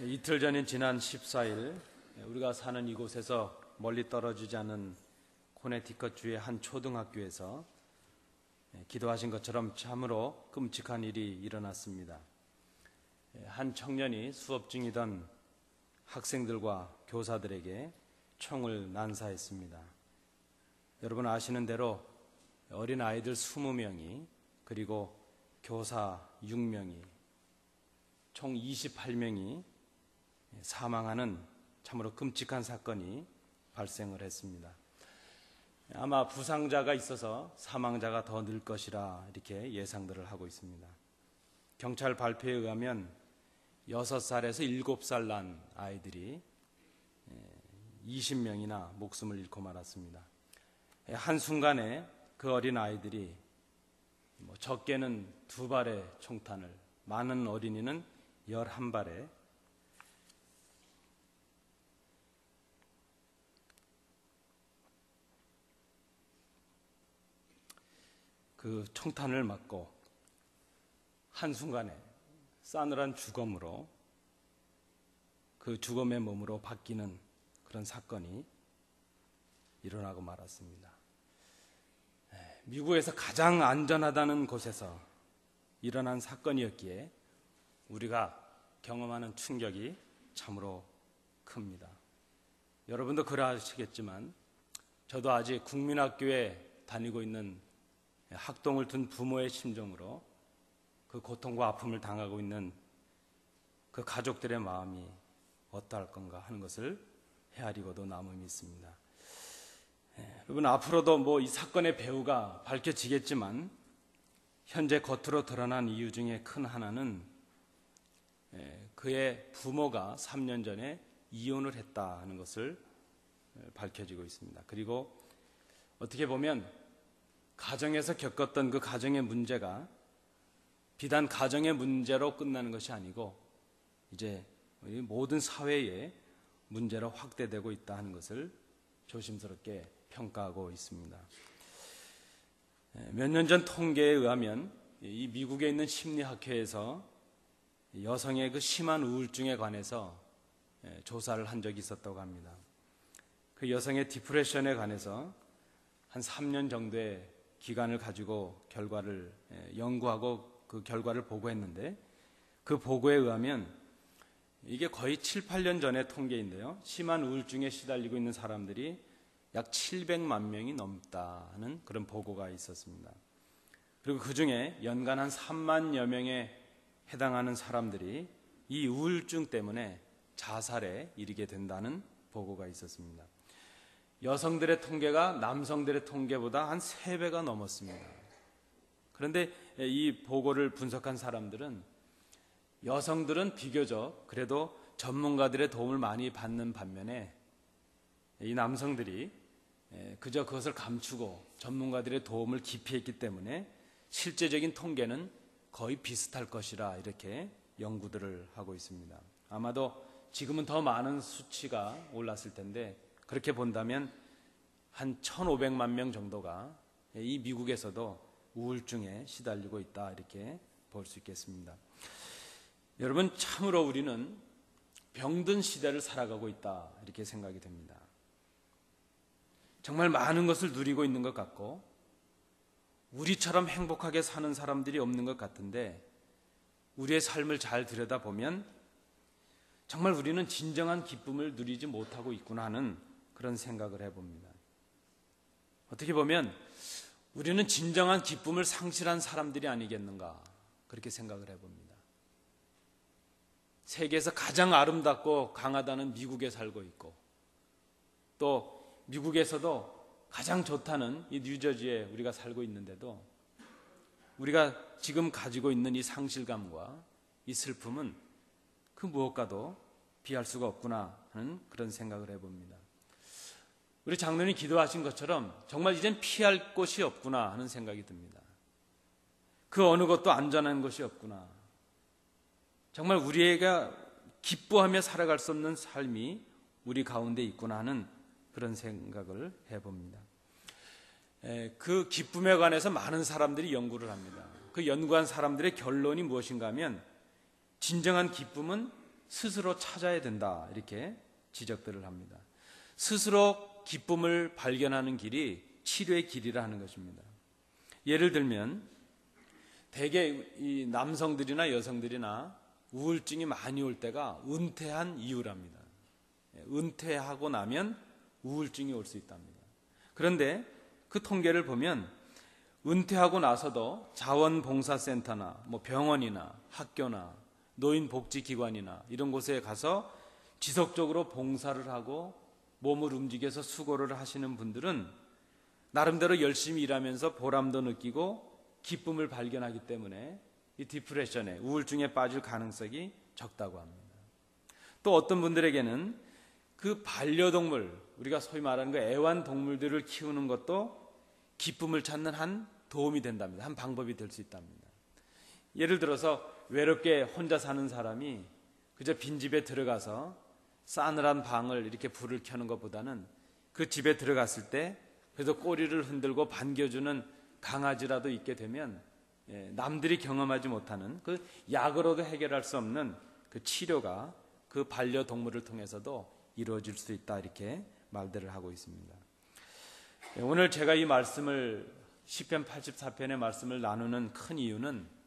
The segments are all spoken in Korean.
이틀 전인 지난 14일 우리가 사는 이곳에서 멀리 떨어지지 않은 코네티컷주의 한 초등학교에서 기도하신 것처럼 참으로 끔찍한 일이 일어났습니다. 한 청년이 수업 중이던 학생들과 교사들에게 총을 난사했습니다. 여러분 아시는 대로 어린 아이들 20명이 그리고 교사 6명이 총 28명이 사망하는 참으로 끔찍한 사건이 발생을 했습니다. 아마 부상자가 있어서 사망자가 더 늘 것이라 이렇게 예상들을 하고 있습니다. 경찰 발표에 의하면 6살에서 7살 난 아이들이 20명이나 목숨을 잃고 말았습니다. 한순간에 그 어린 아이들이 적게는 2발의 총탄을, 많은 어린이는 11발에 그 총탄을 맞고 한순간에 싸늘한 죽음으로 그 죽음의 몸으로 바뀌는 그런 사건이 일어나고 말았습니다. 미국에서 가장 안전하다는 곳에서 일어난 사건이었기에 우리가 경험하는 충격이 참으로 큽니다. 여러분도 그러하시겠지만 저도 아직 국민학교에 다니고 있는 학동을 둔 부모의 심정으로 그 고통과 아픔을 당하고 있는 그 가족들의 마음이 어떠할 건가 하는 것을 헤아리고도 남음이 있습니다. 여러분 앞으로도 이 사건의 배후가 밝혀지겠지만 현재 겉으로 드러난 이유 중에 큰 하나는 그의 부모가 3년 전에 이혼을 했다는 것을 밝혀지고 있습니다. 그리고 어떻게 보면 가정에서 겪었던 그 가정의 문제가 비단 가정의 문제로 끝나는 것이 아니고 이제 모든 사회의 문제로 확대되고 있다 하는 것을 조심스럽게 평가하고 있습니다. 몇 년 전 통계에 의하면 이 미국에 있는 심리학회에서 여성의 그 심한 우울증에 관해서 조사를 한 적이 있었다고 합니다. 그 여성의 디프레션에 관해서 한 3년 정도의 기간을 가지고 결과를 연구하고 그 결과를 보고했는데 그 보고에 의하면 이게 거의 7, 8년 전의 통계인데요. 심한 우울증에 시달리고 있는 사람들이 약 700만 명이 넘다는 그런 보고가 있었습니다. 그리고 그 중에 연간 한 3만여 명에 해당하는 사람들이 이 우울증 때문에 자살에 이르게 된다는 보고가 있었습니다. 여성들의 통계가 남성들의 통계보다 한 3배가 넘었습니다. 그런데 이 보고를 분석한 사람들은 여성들은 비교적 그래도 전문가들의 도움을 많이 받는 반면에 이 남성들이 그저 그것을 감추고 전문가들의 도움을 기피했기 때문에 실제적인 통계는 거의 비슷할 것이라 이렇게 연구들을 하고 있습니다. 아마도 지금은 더 많은 수치가 올랐을 텐데 그렇게 본다면 한 1,500만 명 정도가 이 미국에서도 우울증에 시달리고 있다 이렇게 볼 수 있겠습니다. 여러분 참으로 우리는 병든 시대를 살아가고 있다 이렇게 생각이 됩니다. 정말 많은 것을 누리고 있는 것 같고 우리처럼 행복하게 사는 사람들이 없는 것 같은데 우리의 삶을 잘 들여다보면 정말 우리는 진정한 기쁨을 누리지 못하고 있구나 하는 그런 생각을 해봅니다. 어떻게 보면 우리는 진정한 기쁨을 상실한 사람들이 아니겠는가 그렇게 생각을 해봅니다. 세계에서 가장 아름답고 강하다는 미국에 살고 있고 또 미국에서도 가장 좋다는 이 뉴저지에 우리가 살고 있는데도 우리가 지금 가지고 있는 이 상실감과 이 슬픔은 그 무엇과도 비할 수가 없구나 하는 그런 생각을 해봅니다. 우리 장로님이 기도하신 것처럼 정말 이젠 피할 곳이 없구나 하는 생각이 듭니다. 그 어느 것도 안전한 것이 없구나. 정말 우리가 기뻐하며 살아갈 수 없는 삶이 우리 가운데 있구나 하는 그런 생각을 해봅니다. 그 기쁨에 관해서 많은 사람들이 연구를 합니다. 그 연구한 사람들의 결론이 무엇인가 하면 진정한 기쁨은 스스로 찾아야 된다 이렇게 지적들을 합니다. 스스로 기쁨을 발견하는 길이 치료의 길이라 하는 것입니다. 예를 들면 대개 이 남성들이나 여성들이나 우울증이 많이 올 때가 은퇴한 이후랍니다. 은퇴하고 나면 우울증이 올 수 있답니다. 그런데 그 통계를 보면 은퇴하고 나서도 자원봉사센터나 병원이나 학교나 노인복지기관이나 이런 곳에 가서 지속적으로 봉사를 하고 몸을 움직여서 수고를 하시는 분들은 나름대로 열심히 일하면서 보람도 느끼고 기쁨을 발견하기 때문에 이 디프레션에 우울증에 빠질 가능성이 적다고 합니다. 또 어떤 분들에게는 그 반려동물, 우리가 소위 말하는 그 애완동물들을 키우는 것도 기쁨을 찾는 한 도움이 된답니다. 한 방법이 될 수 있답니다. 예를 들어서 외롭게 혼자 사는 사람이 그저 빈집에 들어가서 싸늘한 방을 이렇게 불을 켜는 것보다는 그 집에 들어갔을 때 그래서 꼬리를 흔들고 반겨주는 강아지라도 있게 되면 남들이 경험하지 못하는 그 약으로도 해결할 수 없는 그 치료가 그 반려동물을 통해서도 이루어질 수 있다 이렇게 말들을 하고 있습니다. 오늘 제가 이 말씀을 시편 84편의 말씀을 나누는 큰 이유는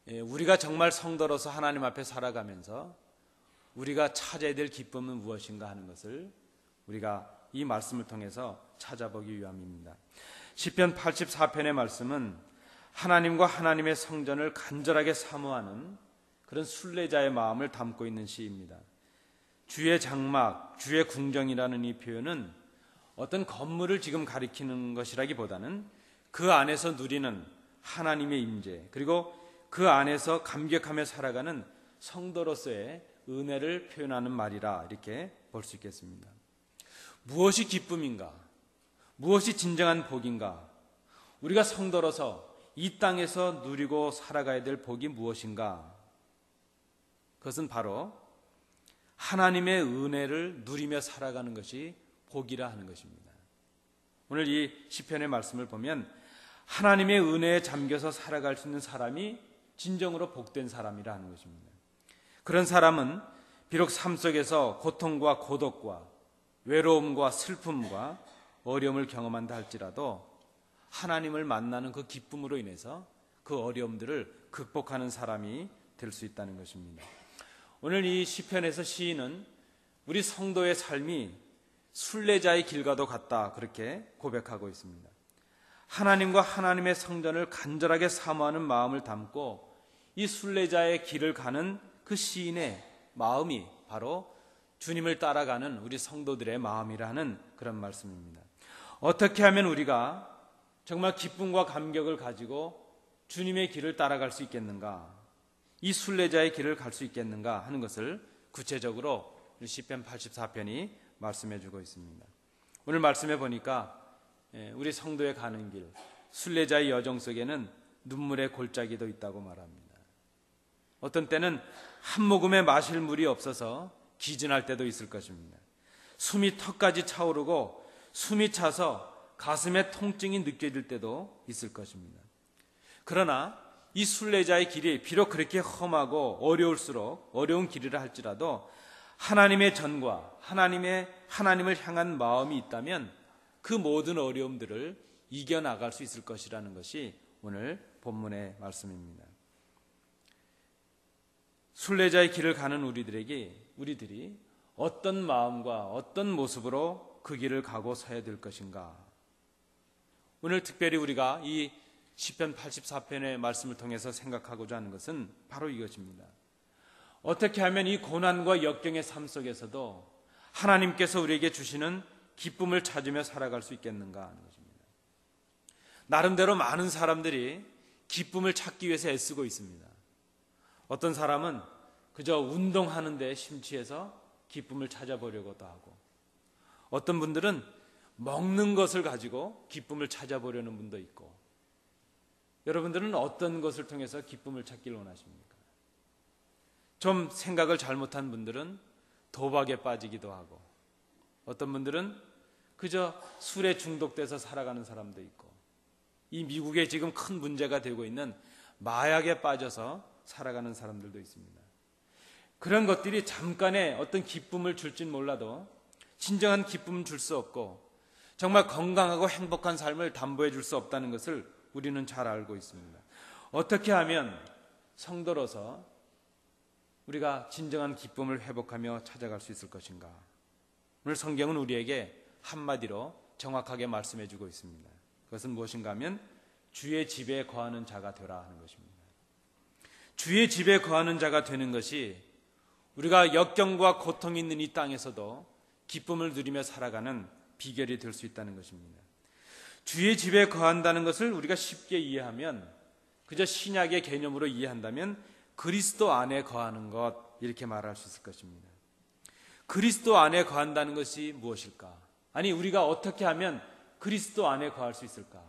우리가 정말 성도로서 하나님 앞에 살아가면서 우리가 찾아야 될 기쁨은 무엇인가 하는 것을 우리가 이 말씀을 통해서 찾아보기 위함입니다. 시편 84편의 말씀은 하나님과 하나님의 성전을 간절하게 사모하는 그런 순례자의 마음을 담고 있는 시입니다. 주의 장막, 주의 궁정이라는 이 표현은 어떤 건물을 지금 가리키는 것이라기보다는 그 안에서 누리는 하나님의 임재, 그리고 그 안에서 감격하며 살아가는 성도로서의 은혜를 표현하는 말이라 이렇게 볼 수 있겠습니다. 무엇이 기쁨인가? 무엇이 진정한 복인가? 우리가 성도로서 이 땅에서 누리고 살아가야 될 복이 무엇인가? 그것은 바로 하나님의 은혜를 누리며 살아가는 것이 복이라 하는 것입니다. 오늘 이 시편의 말씀을 보면 하나님의 은혜에 잠겨서 살아갈 수 있는 사람이 진정으로 복된 사람이라 하는 것입니다. 그런 사람은 비록 삶 속에서 고통과 고독과 외로움과 슬픔과 어려움을 경험한다 할지라도 하나님을 만나는 그 기쁨으로 인해서 그 어려움들을 극복하는 사람이 될 수 있다는 것입니다. 오늘 이 시편에서 시인은 우리 성도의 삶이 순례자의 길과도 같다 그렇게 고백하고 있습니다. 하나님과 하나님의 성전을 간절하게 사모하는 마음을 담고 이 순례자의 길을 가는 그 시인의 마음이 바로 주님을 따라가는 우리 성도들의 마음이라는 그런 말씀입니다. 어떻게 하면 우리가 정말 기쁨과 감격을 가지고 주님의 길을 따라갈 수 있겠는가? 이 순례자의 길을 갈 수 있겠는가 하는 것을 구체적으로 시편 84편이 말씀해 주고 있습니다. 오늘 말씀해 보니까 우리 성도에 가는 길, 순례자의 여정 속에는 눈물의 골짜기도 있다고 말합니다. 어떤 때는 한 모금에 마실 물이 없어서 기진할 때도 있을 것입니다. 숨이 턱까지 차오르고 숨이 차서 가슴에 통증이 느껴질 때도 있을 것입니다. 그러나 이 순례자의 길이 비록 그렇게 험하고 어려운 길이라 할지라도 하나님의 전과 하나님을 향한 마음이 있다면 그 모든 어려움들을 이겨나갈 수 있을 것이라는 것이 오늘 본문의 말씀입니다. 순례자의 길을 가는 우리들이 어떤 마음과 어떤 모습으로 그 길을 가고 서야 될 것인가? 오늘 특별히 우리가 이 시편 84편의 말씀을 통해서 생각하고자 하는 것은 바로 이것입니다. 어떻게 하면 이 고난과 역경의 삶 속에서도 하나님께서 우리에게 주시는 기쁨을 찾으며 살아갈 수 있겠는가 하는 것입니다. 나름대로 많은 사람들이 기쁨을 찾기 위해서 애쓰고 있습니다. 어떤 사람은 그저 운동하는 데 심취해서 기쁨을 찾아보려고도 하고, 어떤 분들은 먹는 것을 가지고 기쁨을 찾아보려는 분도 있고, 여러분들은 어떤 것을 통해서 기쁨을 찾기를 원하십니까? 좀 생각을 잘못한 분들은 도박에 빠지기도 하고, 어떤 분들은 그저 술에 중독돼서 살아가는 사람도 있고, 이 미국에 지금 큰 문제가 되고 있는 마약에 빠져서 살아가는 사람들도 있습니다. 그런 것들이 잠깐의 어떤 기쁨을 줄진 몰라도 진정한 기쁨은 줄 수 없고 정말 건강하고 행복한 삶을 담보해 줄 수 없다는 것을 우리는 잘 알고 있습니다. 어떻게 하면 성도로서 우리가 진정한 기쁨을 회복하며 찾아갈 수 있을 것인가? 오늘 성경은 우리에게 한마디로 정확하게 말씀해 주고 있습니다. 그것은 무엇인가 하면 주의 집에 거하는 자가 되라 하는 것입니다. 주의 집에 거하는 자가 되는 것이 우리가 역경과 고통이 있는 이 땅에서도 기쁨을 누리며 살아가는 비결이 될 수 있다는 것입니다. 주의 집에 거한다는 것을 우리가 쉽게 이해하면, 그저 신약의 개념으로 이해한다면 그리스도 안에 거하는 것, 이렇게 말할 수 있을 것입니다. 그리스도 안에 거한다는 것이 무엇일까? 아니, 우리가 어떻게 하면 그리스도 안에 거할 수 있을까?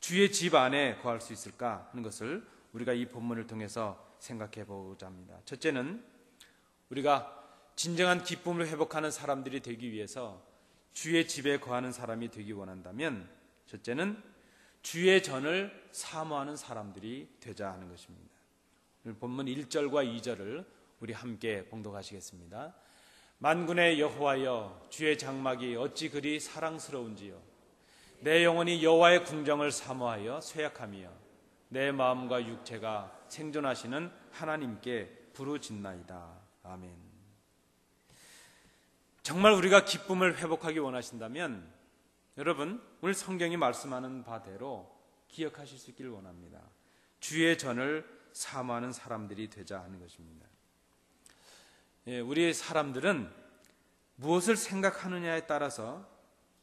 주의 집 안에 거할 수 있을까 하는 것을 우리가 이 본문을 통해서 생각해 보고자 합니다. 첫째는 우리가 진정한 기쁨을 회복하는 사람들이 되기 위해서 주의 집에 거하는 사람이 되기 원한다면, 첫째는 주의 전을 사모하는 사람들이 되자 하는 것입니다. 오늘 본문 1절과 2절을 우리 함께 봉독하시겠습니다. 만군의 여호와여, 주의 장막이 어찌 그리 사랑스러운지요. 내 영혼이 여호와의 궁정을 사모하여 쇠약하며 내 마음과 육체가 생존하시는 하나님께 부르짖나이다. 아멘. 정말 우리가 기쁨을 회복하기 원하신다면 여러분, 오늘 성경이 말씀하는 바대로 기억하실 수 있기를 원합니다. 주의 전을 사모하는 사람들이 되자 하는 것입니다. 우리 사람들은 무엇을 생각하느냐에 따라서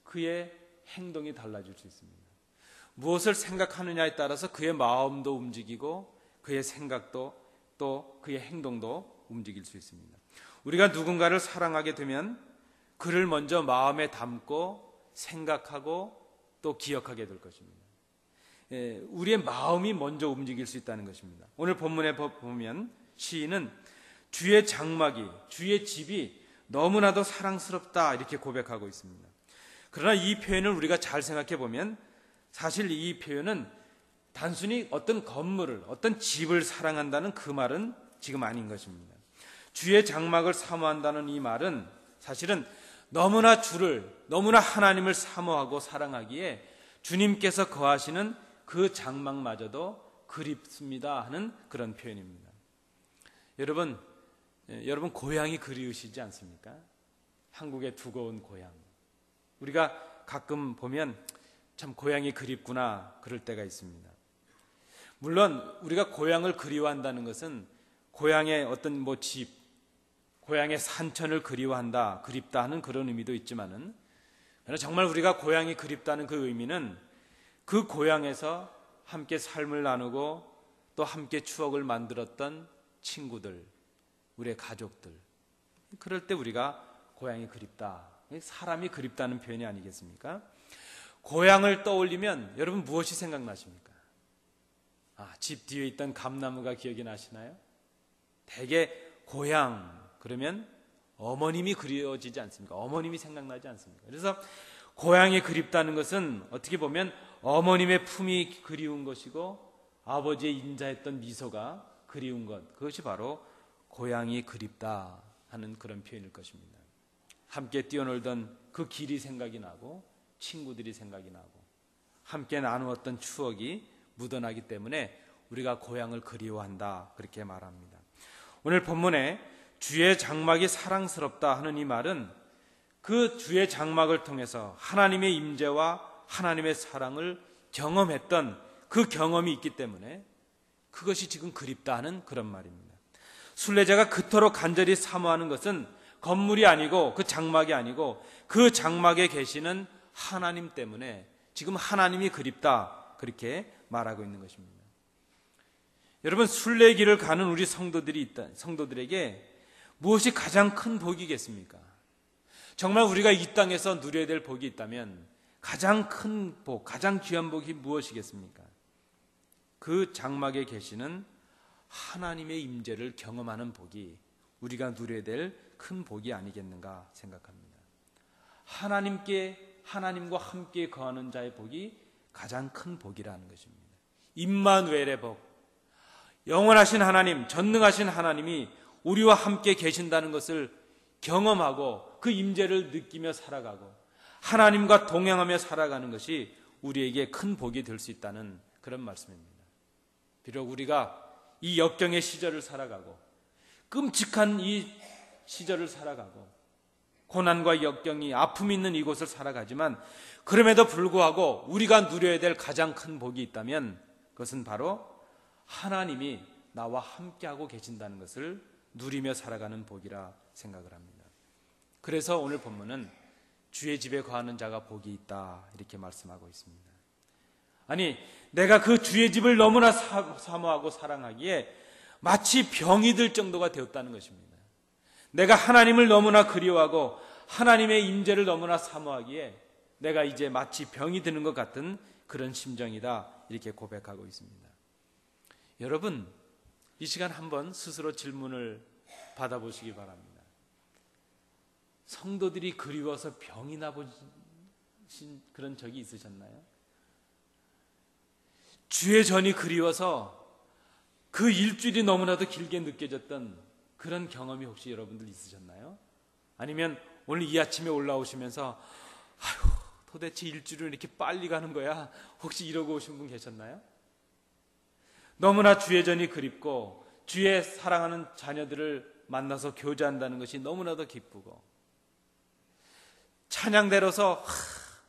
그의 행동이 달라질 수 있습니다. 무엇을 생각하느냐에 따라서 그의 마음도 움직이고 그의 생각도 또 그의 행동도 움직일 수 있습니다. 우리가 누군가를 사랑하게 되면 그를 먼저 마음에 담고 생각하고 또 기억하게 될 것입니다. 우리의 마음이 먼저 움직일 수 있다는 것입니다. 오늘 본문에 보면 시인은 주의 장막이, 주의 집이 너무나도 사랑스럽다 이렇게 고백하고 있습니다. 그러나 이 표현을 우리가 잘 생각해 보면 사실 이 표현은 단순히 어떤 건물을, 어떤 집을 사랑한다는 그 말은 지금 아닌 것입니다. 주의 장막을 사모한다는 이 말은 사실은 너무나 너무나 하나님을 사모하고 사랑하기에 주님께서 거하시는 그 장막마저도 그립습니다 하는 그런 표현입니다. 여러분 고향이 그리우시지 않습니까? 한국에 두고 온 고향. 우리가 가끔 보면 참 고향이 그립구나 그럴 때가 있습니다. 물론 우리가 고향을 그리워한다는 것은 고향의 어떤 집, 고향의 산천을 그립다 하는 그런 의미도 있지만은, 그러나 정말 우리가 고향이 그립다는 그 의미는 그 고향에서 함께 삶을 나누고 또 함께 추억을 만들었던 친구들, 우리의 가족들, 그럴 때 우리가 고향이 그립다, 사람이 그립다는 표현이 아니겠습니까? 고향을 떠올리면 여러분 무엇이 생각나십니까? 집 뒤에 있던 감나무가 기억이 나시나요? 대개 고향 그러면 어머님이 그리워지지 않습니까? 어머님이 생각나지 않습니까? 그래서 고향이 그립다는 것은 어떻게 보면 어머님의 품이 그리운 것이고 아버지의 인자했던 미소가 그리운 것, 그것이 바로 고향이 그립다 하는 그런 표현일 것입니다. 함께 뛰어놀던 그 길이 생각이 나고 친구들이 생각이 나고 함께 나누었던 추억이 묻어나기 때문에 우리가 고향을 그리워한다 그렇게 말합니다. 오늘 본문에 주의 장막이 사랑스럽다 하는 이 말은 그 주의 장막을 통해서 하나님의 임재와 하나님의 사랑을 경험했던 그 경험이 있기 때문에 그것이 지금 그립다 하는 그런 말입니다. 순례자가 그토록 간절히 사모하는 것은 건물이 아니고 그 장막이 아니고 그 장막에 계시는 하나님 때문에 지금 하나님이 그립다 그렇게 말하고 있는 것입니다. 여러분, 순례길을 가는 우리 성도들에게 무엇이 가장 큰 복이겠습니까? 정말 우리가 이 땅에서 누려야 될 복이 있다면 가장 큰 복, 가장 귀한 복이 무엇이겠습니까? 그 장막에 계시는 하나님의 임재를 경험하는 복이 우리가 누려야 될 큰 복이 아니겠는가 생각합니다. 하나님과 함께 거하는 자의 복이 가장 큰 복이라는 것입니다. 임마누엘의 복, 영원하신 하나님, 전능하신 하나님이 우리와 함께 계신다는 것을 경험하고 그 임재를 느끼며 살아가고 하나님과 동행하며 살아가는 것이 우리에게 큰 복이 될 수 있다는 그런 말씀입니다. 비록 우리가 이 역경의 시절을 살아가고 끔찍한 이 시절을 살아가고 고난과 역경이 아픔이 있는 이곳을 살아가지만 그럼에도 불구하고 우리가 누려야 될 가장 큰 복이 있다면 그것은 바로 하나님이 나와 함께하고 계신다는 것을 누리며 살아가는 복이라 생각을 합니다. 그래서 오늘 본문은 주의 집에 거하는 자가 복이 있다 이렇게 말씀하고 있습니다. 아니, 내가 그 주의 집을 너무나 사모하고 사랑하기에 마치 병이 들 정도가 되었다는 것입니다. 내가 하나님을 너무나 그리워하고 하나님의 임재를 너무나 사모하기에 내가 이제 마치 병이 드는 것 같은 그런 심정이다 이렇게 고백하고 있습니다. 여러분, 이 시간 한번 스스로 질문을 받아보시기 바랍니다. 성도들이 그리워서 병이 나보신 그런 적이 있으셨나요? 주의 전이 그리워서 그 일주일이 너무나도 길게 느껴졌던 그런 경험이 혹시 여러분들 있으셨나요? 아니면 오늘 이 아침에 올라오시면서 아휴, 도대체 일주일은 이렇게 빨리 가는 거야? 혹시 이러고 오신 분 계셨나요? 너무나 주의 전이 그립고 주의 사랑하는 자녀들을 만나서 교제한다는 것이 너무나도 기쁘고 찬양대로서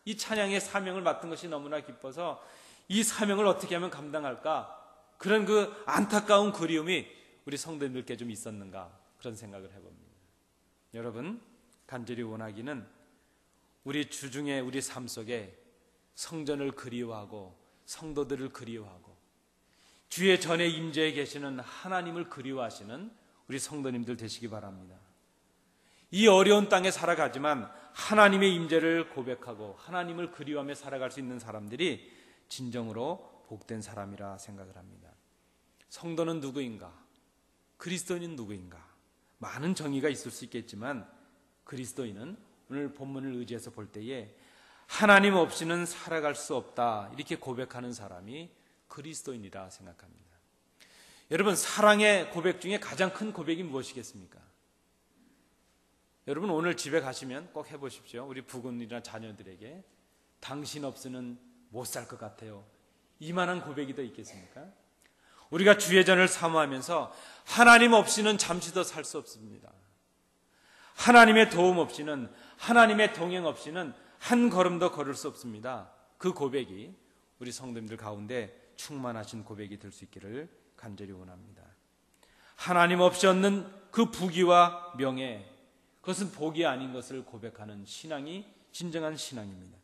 이 찬양의 사명을 맡은 것이 너무나 기뻐서 이 사명을 어떻게 하면 감당할까? 그런 그 안타까운 그리움이 우리 성도님들께 좀 있었는가? 그런 생각을 해봅니다. 여러분, 간절히 원하기는 우리 주중에 우리 삶 속에 성전을 그리워하고 성도들을 그리워하고 주의 전에 임재해 계시는 하나님을 그리워하시는 우리 성도님들 되시기 바랍니다. 이 어려운 땅에 살아가지만 하나님의 임재를 고백하고 하나님을 그리워하며 살아갈 수 있는 사람들이 진정으로 복된 사람이라 생각을 합니다. 성도는 누구인가? 그리스도인은 누구인가? 많은 정의가 있을 수 있겠지만 그리스도인은 오늘 본문을 의지해서 볼 때에 하나님 없이는 살아갈 수 없다 이렇게 고백하는 사람이 그리스도인이라 생각합니다. 여러분, 사랑의 고백 중에 가장 큰 고백이 무엇이겠습니까? 여러분, 오늘 집에 가시면 꼭 해보십시오. 우리 부군이나 자녀들에게 당신 없이는 못 살 것 같아요. 이만한 고백이 더 있겠습니까? 우리가 주의 전을 사모하면서 하나님 없이는 잠시도 살 수 없습니다. 하나님의 도움 없이는, 하나님의 동행 없이는 한 걸음도 걸을 수 없습니다. 그 고백이 우리 성도님들 가운데 충만하신 고백이 될 수 있기를 간절히 원합니다. 하나님 없이 얻는 그 부귀와 명예, 그것은 복이 아닌 것을 고백하는 신앙이 진정한 신앙입니다.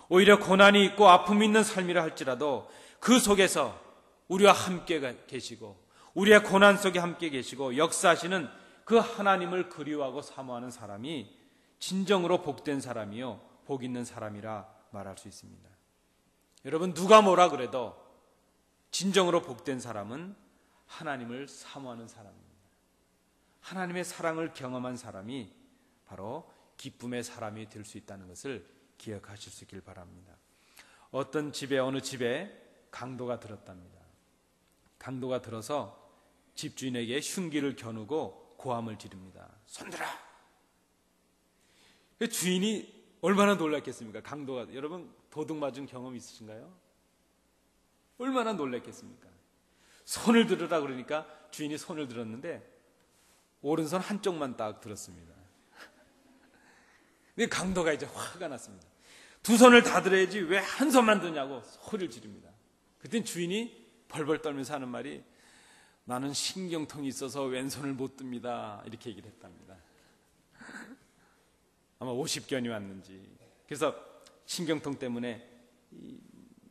오히려 고난이 있고 아픔이 있는 삶이라 할지라도 그 속에서 우리와 함께 계시고 우리의 고난 속에 함께 계시고 역사하시는 그 하나님을 그리워하고 사모하는 사람이 진정으로 복된 사람이요 복 있는 사람이라 말할 수 있습니다. 여러분, 누가 뭐라 그래도 진정으로 복된 사람은 하나님을 사모하는 사람입니다. 하나님의 사랑을 경험한 사람이 바로 기쁨의 사람이 될 수 있다는 것을 기억하실 수 있길 바랍니다. 어떤 집에, 어느 집에 강도가 들었답니다. 강도가 들어서 집주인에게 흉기를 겨누고 고함을 지릅니다. 손들어! 주인이 얼마나 놀랐겠습니까? 강도가, 여러분 도둑 맞은 경험 있으신가요? 얼마나 놀랐겠습니까? 손을 들으라 그러니까 주인이 손을 들었는데 오른손 한쪽만 딱 들었습니다. 근데 강도가 이제 화가 났습니다. 두 손을 다 들어야지 왜 한 손만 드냐고 소리를 지릅니다. 그때 주인이 벌벌 떨면서 하는 말이 나는 신경통이 있어서 왼손을 못 듭니다. 이렇게 얘기를 했답니다. 아마 50견이 왔는지. 그래서 신경통 때문에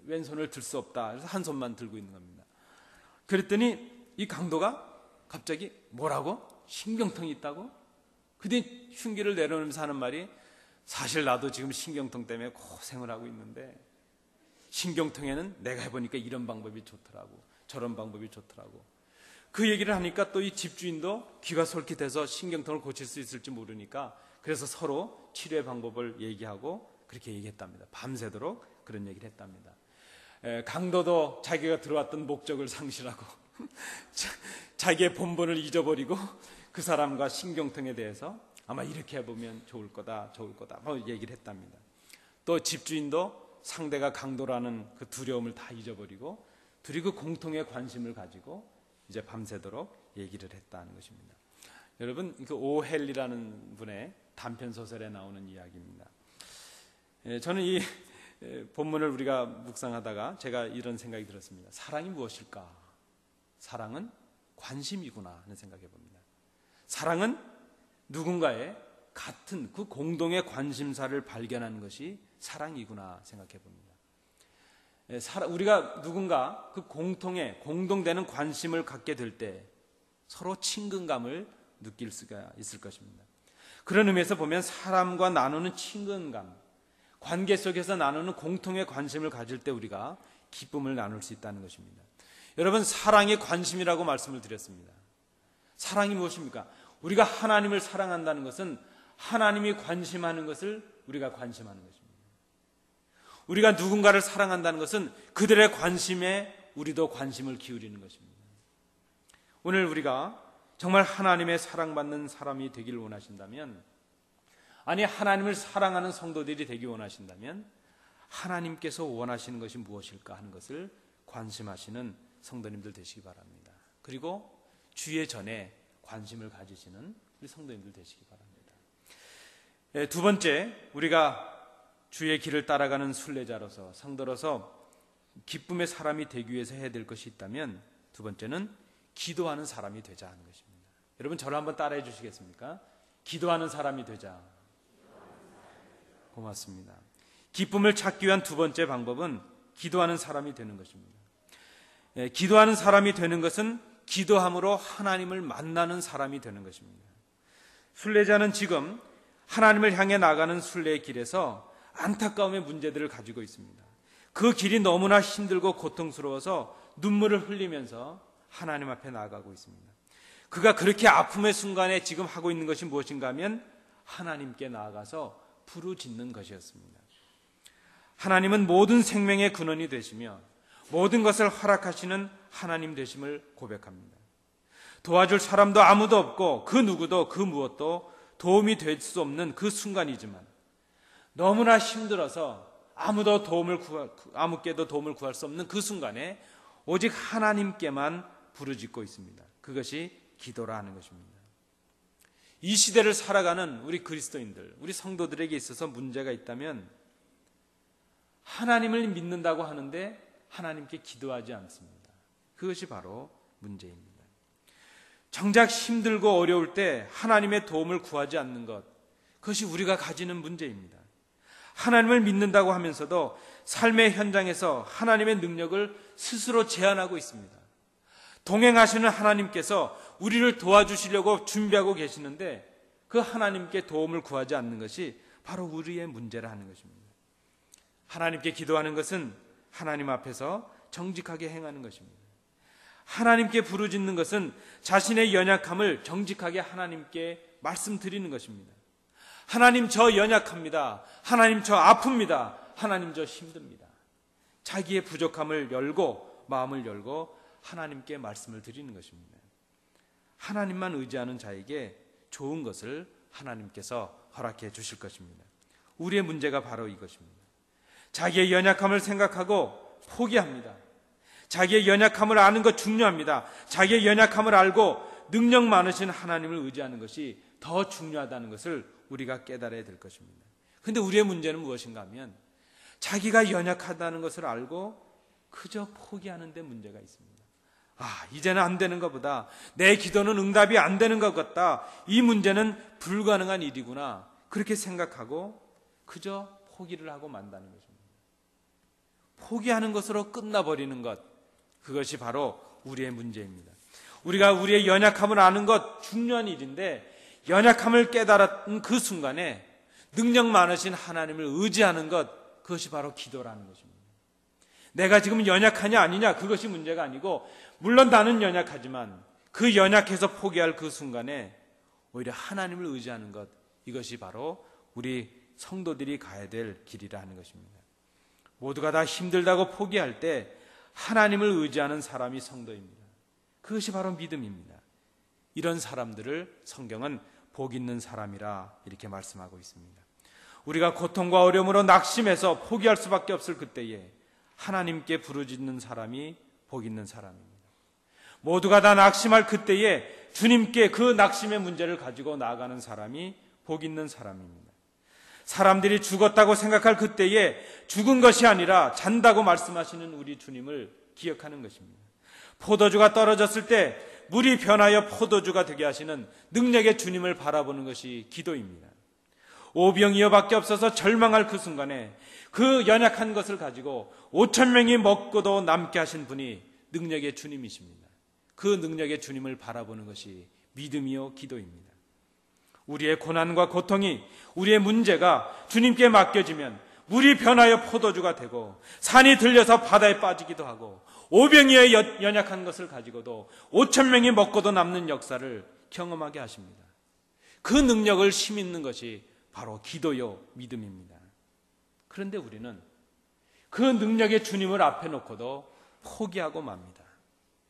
왼손을 들 수 없다. 그래서 한 손만 들고 있는 겁니다. 그랬더니 이 강도가 갑자기 뭐라고? 신경통이 있다고? 그때 흉기를 내려놓으면서 하는 말이 사실 나도 지금 신경통 때문에 고생을 하고 있는데 신경통에는 내가 해보니까 이런 방법이 좋더라고. 저런 방법이 좋더라고. 그 얘기를 하니까 또 이 집주인도 귀가 솔깃해서 신경통을 고칠 수 있을지 모르니까 그래서 서로 치료의 방법을 얘기하고 그렇게 얘기했답니다. 밤새도록 그런 얘기를 했답니다. 강도도 자기가 들어왔던 목적을 상실하고 자기의 본분을 잊어버리고 그 사람과 신경통에 대해서 아마 이렇게 해보면 좋을 거다 뭐 얘기를 했답니다. 또 집주인도 상대가 강도라는 그 두려움을 다 잊어버리고 둘이 그 공통의 관심을 가지고 이제 밤새도록 얘기를 했다는 것입니다. 여러분, 그 오헬리라는 분의 단편 소설에 나오는 이야기입니다. 저는 이 본문을 우리가 묵상하다가 제가 이런 생각이 들었습니다. 사랑이 무엇일까? 사랑은 관심이구나 하는 생각해 봅니다. 사랑은 누군가의 같은 그 공동의 관심사를 발견하는 것이 사랑이구나 생각해 봅니다. 우리가 누군가 그 공동되는 관심을 갖게 될 때 서로 친근감을 느낄 수가 있을 것입니다. 그런 의미에서 보면 사람과 나누는 친근감, 관계 속에서 나누는 공통의 관심을 가질 때 우리가 기쁨을 나눌 수 있다는 것입니다. 여러분, 사랑이 관심이라고 말씀을 드렸습니다. 사랑이 무엇입니까? 우리가 하나님을 사랑한다는 것은 하나님이 관심하는 것을 우리가 관심하는 것입니다. 우리가 누군가를 사랑한다는 것은 그들의 관심에 우리도 관심을 기울이는 것입니다. 오늘 우리가 정말 하나님의 사랑받는 사람이 되기를 원하신다면, 아니 하나님을 사랑하는 성도들이 되기 원하신다면 하나님께서 원하시는 것이 무엇일까 하는 것을 관심하시는 성도님들 되시기 바랍니다. 그리고 주의 전에 관심을 가지시는 우리 성도님들 되시기 바랍니다. 두 번째, 우리가 주의 길을 따라가는 순례자로서, 성도로서 기쁨의 사람이 되기 위해서 해야 될 것이 있다면 두 번째는 기도하는 사람이 되자 하는 것입니다. 여러분, 저를 한번 따라해 주시겠습니까? 기도하는 사람이 되자. 고맙습니다. 기쁨을 찾기 위한 두 번째 방법은 기도하는 사람이 되는 것입니다. 기도하는 사람이 되는 것은 기도함으로 하나님을 만나는 사람이 되는 것입니다. 순례자는 지금 하나님을 향해 나가는 순례의 길에서 안타까움의 문제들을 가지고 있습니다. 그 길이 너무나 힘들고 고통스러워서 눈물을 흘리면서 하나님 앞에 나아가고 있습니다. 그가 그렇게 아픔의 순간에 지금 하고 있는 것이 무엇인가 하면 하나님께 나아가서 부르짖는 것이었습니다. 하나님은 모든 생명의 근원이 되시며 모든 것을 허락하시는 하나님 되심을 고백합니다. 도와줄 사람도 아무도 없고 그 누구도 그 무엇도 도움이 될 수 없는 그 순간이지만 너무나 힘들어서 아무께도 도움을 구할 수 없는 그 순간에 오직 하나님께만 부르짖고 있습니다. 그것이 기도라 하는 것입니다. 이 시대를 살아가는 우리 그리스도인들, 우리 성도들에게 있어서 문제가 있다면 하나님을 믿는다고 하는데 하나님께 기도하지 않습니다. 그것이 바로 문제입니다. 정작 힘들고 어려울 때 하나님의 도움을 구하지 않는 것, 그것이 우리가 가지는 문제입니다. 하나님을 믿는다고 하면서도 삶의 현장에서 하나님의 능력을 스스로 제한하고 있습니다. 동행하시는 하나님께서 우리를 도와주시려고 준비하고 계시는데 그 하나님께 도움을 구하지 않는 것이 바로 우리의 문제라 하는 것입니다. 하나님께 기도하는 것은 하나님 앞에서 정직하게 행하는 것입니다. 하나님께 부르짖는 것은 자신의 연약함을 정직하게 하나님께 말씀드리는 것입니다. 하나님, 저 연약합니다. 하나님, 저 아픕니다. 하나님, 저 힘듭니다. 자기의 부족함을 열고 마음을 열고 하나님께 말씀을 드리는 것입니다. 하나님만 의지하는 자에게 좋은 것을 하나님께서 허락해 주실 것입니다. 우리의 문제가 바로 이것입니다. 자기의 연약함을 생각하고 포기합니다. 자기의 연약함을 아는 것 중요합니다. 자기의 연약함을 알고 능력 많으신 하나님을 의지하는 것이 더 중요하다는 것을 우리가 깨달아야 될 것입니다. 그런데 우리의 문제는 무엇인가 하면 자기가 연약하다는 것을 알고 그저 포기하는 데 문제가 있습니다. 이제는 안 되는 것보다 내 기도는 응답이 안 되는 것 같다. 이 문제는 불가능한 일이구나. 그렇게 생각하고 그저 포기를 하고 만다는 것입니다. 포기하는 것으로 끝나버리는 것, 그것이 바로 우리의 문제입니다. 우리가 우리의 연약함을 아는 것 중요한 일인데 연약함을 깨달은 그 순간에 능력 많으신 하나님을 의지하는 것, 그것이 바로 기도라는 것입니다. 내가 지금 연약하냐 아니냐, 그것이 문제가 아니고 물론 나는 연약하지만 그 연약해서 포기할 그 순간에 오히려 하나님을 의지하는 것, 이것이 바로 우리 성도들이 가야 될 길이라 하는 것입니다. 모두가 다 힘들다고 포기할 때 하나님을 의지하는 사람이 성도입니다. 그것이 바로 믿음입니다. 이런 사람들을 성경은 복 있는 사람이라 이렇게 말씀하고 있습니다. 우리가 고통과 어려움으로 낙심해서 포기할 수밖에 없을 그때에 하나님께 부르짖는 사람이 복 있는 사람입니다. 모두가 다 낙심할 그때에 주님께 그 낙심의 문제를 가지고 나아가는 사람이 복 있는 사람입니다. 사람들이 죽었다고 생각할 그때에 죽은 것이 아니라 잔다고 말씀하시는 우리 주님을 기억하는 것입니다. 포도주가 떨어졌을 때 물이 변하여 포도주가 되게 하시는 능력의 주님을 바라보는 것이 기도입니다. 오병이어밖에 없어서 절망할 그 순간에 그 연약한 것을 가지고 5,000명이 먹고도 남게 하신 분이 능력의 주님이십니다. 그 능력의 주님을 바라보는 것이 믿음이요 기도입니다. 우리의 고난과 고통이, 우리의 문제가 주님께 맡겨지면 물이 변하여 포도주가 되고 산이 들려서 바다에 빠지기도 하고 오병이어의 연약한 것을 가지고도 5,000명이 먹고도 남는 역사를 경험하게 하십니다. 그 능력을 힘입는 것이 바로 기도요 믿음입니다. 그런데 우리는 그 능력의 주님을 앞에 놓고도 포기하고 맙니다.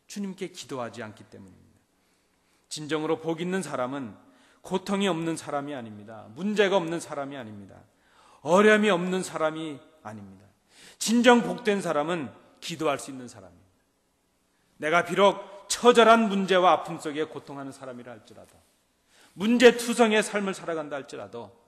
주님께 기도하지 않기 때문입니다. 진정으로 복 있는 사람은 고통이 없는 사람이 아닙니다. 문제가 없는 사람이 아닙니다. 어려움이 없는 사람이 아닙니다. 진정 복된 사람은 기도할 수 있는 사람입니다. 내가 비록 처절한 문제와 아픔 속에 고통하는 사람이라 할지라도, 문제투성의 삶을 살아간다 할지라도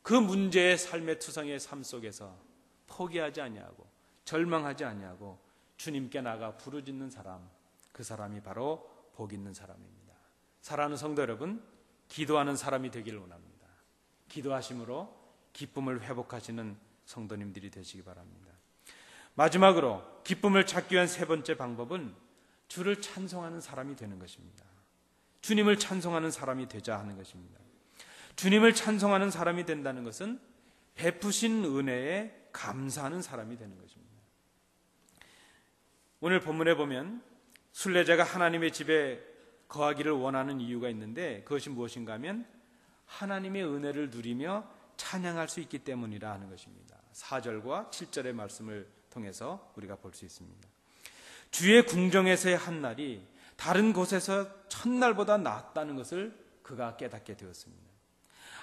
그 문제의 삶의 투성의 삶 속에서 포기하지 아니하고 절망하지 아니하고 주님께 나가 부르짖는 사람, 그 사람이 바로 복 있는 사람입니다. 사랑하는 성도 여러분, 기도하는 사람이 되기를 원합니다. 기도하심으로 기쁨을 회복하시는 성도님들이 되시기 바랍니다. 마지막으로 기쁨을 찾기 위한 세 번째 방법은 주를 찬송하는 사람이 되는 것입니다. 주님을 찬송하는 사람이 되자 하는 것입니다. 주님을 찬송하는 사람이 된다는 것은 베푸신 은혜에 감사하는 사람이 되는 것입니다. 오늘 본문에 보면 순례자가 하나님의 집에 거하기를 원하는 이유가 있는데 그것이 무엇인가 하면 하나님의 은혜를 누리며 찬양할 수 있기 때문이라 하는 것입니다. 4절과 7절의 말씀을 통해서 우리가 볼 수 있습니다. 주의 궁정에서의 한 날이 다른 곳에서 첫날보다 낫다는 것을 그가 깨닫게 되었습니다.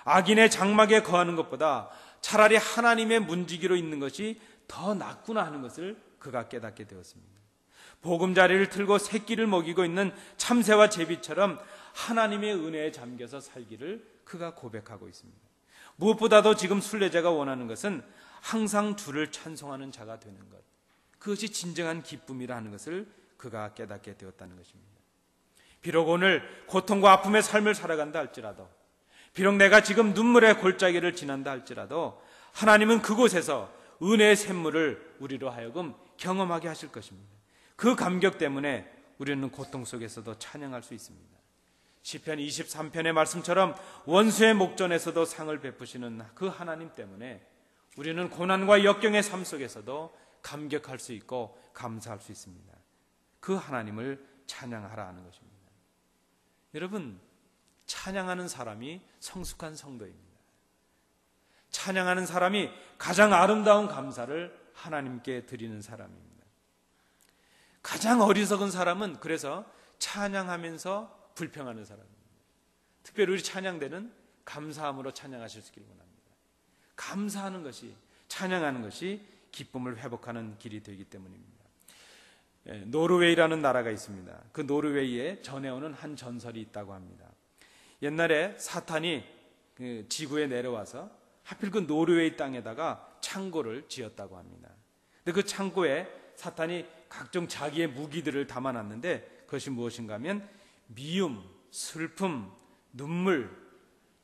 악인의 장막에 거하는 것보다 차라리 하나님의 문지기로 있는 것이 더 낫구나 하는 것을 그가 깨닫게 되었습니다. 보금자리를 틀고 새끼를 먹이고 있는 참새와 제비처럼 하나님의 은혜에 잠겨서 살기를 그가 고백하고 있습니다. 무엇보다도 지금 순례자가 원하는 것은 항상 주를 찬송하는 자가 되는 것, 그것이 진정한 기쁨이라 하는 것을 그가 깨닫게 되었다는 것입니다. 비록 오늘 고통과 아픔의 삶을 살아간다 할지라도, 비록 내가 지금 눈물의 골짜기를 지난다 할지라도 하나님은 그곳에서 은혜의 샘물을 우리로 하여금 경험하게 하실 것입니다. 그 감격 때문에 우리는 고통 속에서도 찬양할 수 있습니다. 시편 23편의 말씀처럼 원수의 목전에서도 상을 베푸시는 그 하나님 때문에 우리는 고난과 역경의 삶 속에서도 감격할 수 있고 감사할 수 있습니다. 그 하나님을 찬양하라 하는 것입니다. 여러분, 찬양하는 사람이 성숙한 성도입니다. 찬양하는 사람이 가장 아름다운 감사를 하나님께 드리는 사람입니다. 가장 어리석은 사람은 그래서 찬양하면서 불평하는 사람입니다. 특별히 우리 찬양대는 감사함으로 찬양하실 수 있기를 원합니다. 감사하는 것이, 찬양하는 것이 기쁨을 회복하는 길이 되기 때문입니다. 노르웨이라는 나라가 있습니다. 그 노르웨이에 전해오는 한 전설이 있다고 합니다. 옛날에 사탄이 지구에 내려와서 하필 그 노르웨이 땅에다가 창고를 지었다고 합니다. 근데 그 창고에 사탄이 각종 자기의 무기들을 담아놨는데 그것이 무엇인가 하면 미움, 슬픔, 눈물,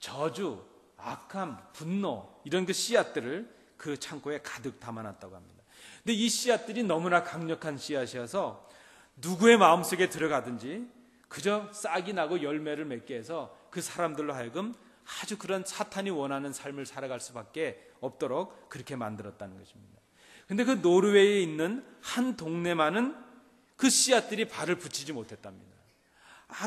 저주, 악함, 분노, 이런 그 씨앗들을 그 창고에 가득 담아놨다고 합니다. 근데 이 씨앗들이 너무나 강력한 씨앗이어서 누구의 마음속에 들어가든지 그저 싹이 나고 열매를 맺게 해서 그 사람들로 하여금 아주 그런 사탄이 원하는 삶을 살아갈 수밖에 없도록 그렇게 만들었다는 것입니다. 근데 그 노르웨이에 있는 한 동네만은 그 씨앗들이 발을 붙이지 못했답니다.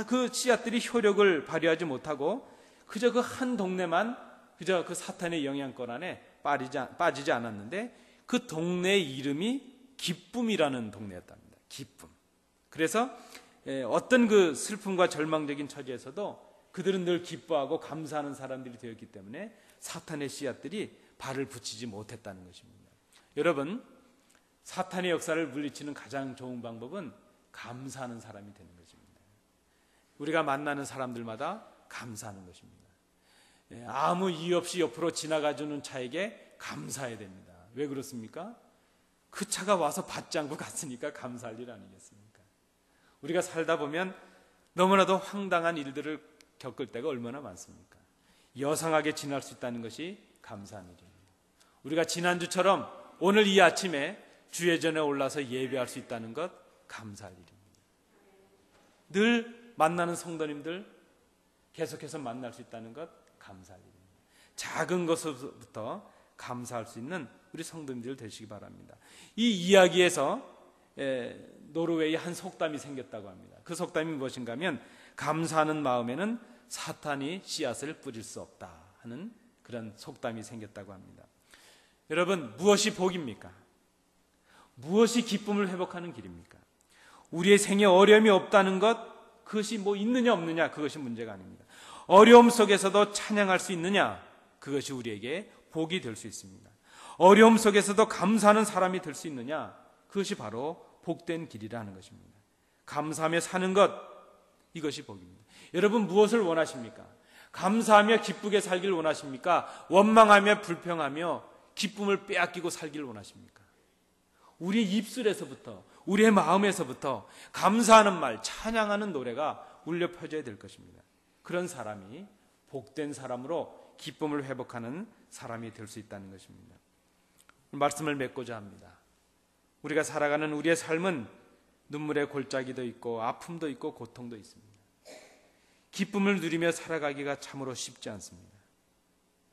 그 씨앗들이 효력을 발휘하지 못하고 그저 그 한 동네만 그저 그 사탄의 영향권 안에 빠지지 않았는데 그 동네의 이름이 기쁨이라는 동네였답니다. 기쁨. 그래서 어떤 그 슬픔과 절망적인 처지에서도 그들은 늘 기뻐하고 감사하는 사람들이 되었기 때문에 사탄의 씨앗들이 발을 붙이지 못했다는 것입니다. 여러분, 사탄의 역사를 물리치는 가장 좋은 방법은 감사하는 사람이 되는 것입니다. 우리가 만나는 사람들마다 감사하는 것입니다. 아무 이유 없이 옆으로 지나가주는 차에게 감사해야 됩니다. 왜 그렇습니까? 그 차가 와서 받지 않고 갔으니까 감사할 일 아니겠습니까? 우리가 살다 보면 너무나도 황당한 일들을 겪을 때가 얼마나 많습니까? 여상하게 지날 수 있다는 것이 감사한 일입니다. 우리가 지난주처럼 오늘 이 아침에 주예전에 올라서 예배할 수 있다는 것 감사할 일입니다. 늘 만나는 성도님들 계속해서 만날 수 있다는 것 감사할 일입니다. 작은 것부터 감사할 수 있는 우리 성도님들 되시기 바랍니다. 이 이야기에서 노르웨이에 한 속담이 생겼다고 합니다. 그 속담이 무엇인가 하면 감사하는 마음에는 사탄이 씨앗을 뿌릴 수 없다 하는 그런 속담이 생겼다고 합니다. 여러분, 무엇이 복입니까? 무엇이 기쁨을 회복하는 길입니까? 우리의 생에 어려움이 없다는 것, 그것이 뭐 있느냐 없느냐 그것이 문제가 아닙니다. 어려움 속에서도 찬양할 수 있느냐, 그것이 우리에게 복이 될 수 있습니다. 어려움 속에서도 감사하는 사람이 될 수 있느냐, 그것이 바로 복된 길이라는 것입니다. 감사하며 사는 것, 이것이 복입니다. 여러분, 무엇을 원하십니까? 감사하며 기쁘게 살길 원하십니까? 원망하며 불평하며 기쁨을 빼앗기고 살길 원하십니까? 우리 입술에서부터, 우리의 마음에서부터 감사하는 말, 찬양하는 노래가 울려 퍼져야 될 것입니다. 그런 사람이 복된 사람으로 기쁨을 회복하는 사람이 될 수 있다는 것입니다. 말씀을 맺고자 합니다. 우리가 살아가는 우리의 삶은 눈물의 골짜기도 있고 아픔도 있고 고통도 있습니다. 기쁨을 누리며 살아가기가 참으로 쉽지 않습니다.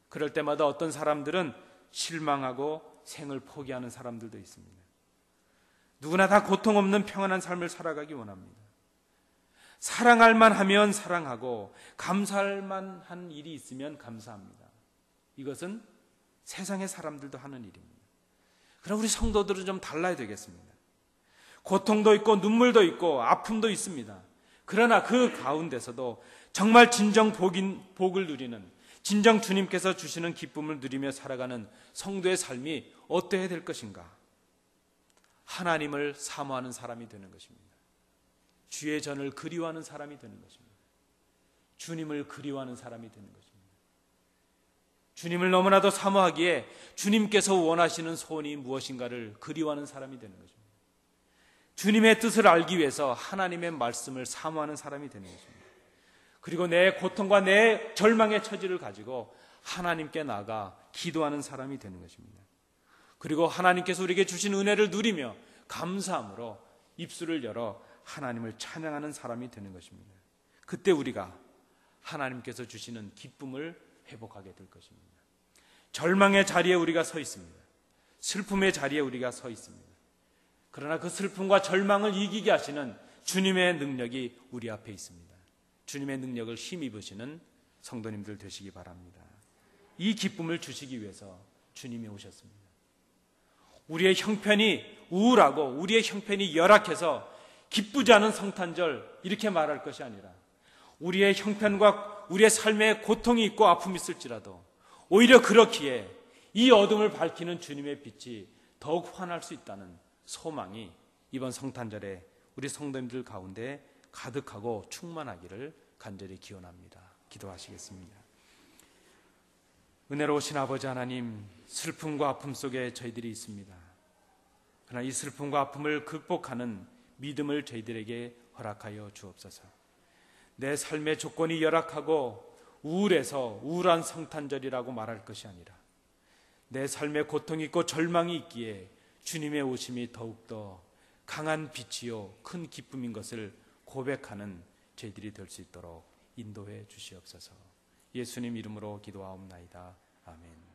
그럴 때마다 어떤 사람들은 실망하고 생을 포기하는 사람들도 있습니다. 누구나 다 고통 없는 평안한 삶을 살아가기 원합니다. 사랑할 만하면 사랑하고 감사할 만한 일이 있으면 감사합니다. 이것은 세상의 사람들도 하는 일입니다. 그럼 우리 성도들은 좀 달라야 되겠습니다. 고통도 있고 눈물도 있고 아픔도 있습니다. 그러나 그 가운데서도 정말 진정 복을 누리는, 진정 주님께서 주시는 기쁨을 누리며 살아가는 성도의 삶이 어때야 될 것인가? 하나님을 사모하는 사람이 되는 것입니다. 주의 전을 그리워하는 사람이 되는 것입니다. 주님을 그리워하는 사람이 되는 것입니다. 주님을 너무나도 사모하기에 주님께서 원하시는 소원이 무엇인가를 그리워하는 사람이 되는 것입니다. 주님의 뜻을 알기 위해서 하나님의 말씀을 사모하는 사람이 되는 것입니다. 그리고 내 고통과 내 절망의 처지를 가지고 하나님께 나아가 기도하는 사람이 되는 것입니다. 그리고 하나님께서 우리에게 주신 은혜를 누리며 감사함으로 입술을 열어 하나님을 찬양하는 사람이 되는 것입니다. 그때 우리가 하나님께서 주시는 기쁨을 회복하게 될 것입니다. 절망의 자리에 우리가 서 있습니다. 슬픔의 자리에 우리가 서 있습니다. 그러나 그 슬픔과 절망을 이기게 하시는 주님의 능력이 우리 앞에 있습니다. 주님의 능력을 힘입으시는 성도님들 되시기 바랍니다. 이 기쁨을 주시기 위해서 주님이 오셨습니다. 우리의 형편이 우울하고 우리의 형편이 열악해서 기쁘지 않은 성탄절 이렇게 말할 것이 아니라 우리의 형편과 우리의 삶에 고통이 있고 아픔이 있을지라도 오히려 그렇기에 이 어둠을 밝히는 주님의 빛이 더욱 환할 수 있다는 소망이 이번 성탄절에 우리 성도님들 가운데 가득하고 충만하기를 간절히 기원합니다. 기도하시겠습니다. 은혜로우신 아버지 하나님, 슬픔과 아픔 속에 저희들이 있습니다. 그러나 이 슬픔과 아픔을 극복하는 믿음을 저희들에게 허락하여 주옵소서. 내 삶의 조건이 열악하고 우울해서 우울한 성탄절이라고 말할 것이 아니라 내 삶에 고통이 있고 절망이 있기에 주님의 오심이 더욱더 강한 빛이요 큰 기쁨인 것을 고백하는 저희들이 될 수 있도록 인도해 주시옵소서. 예수님 이름으로 기도하옵나이다. 아멘.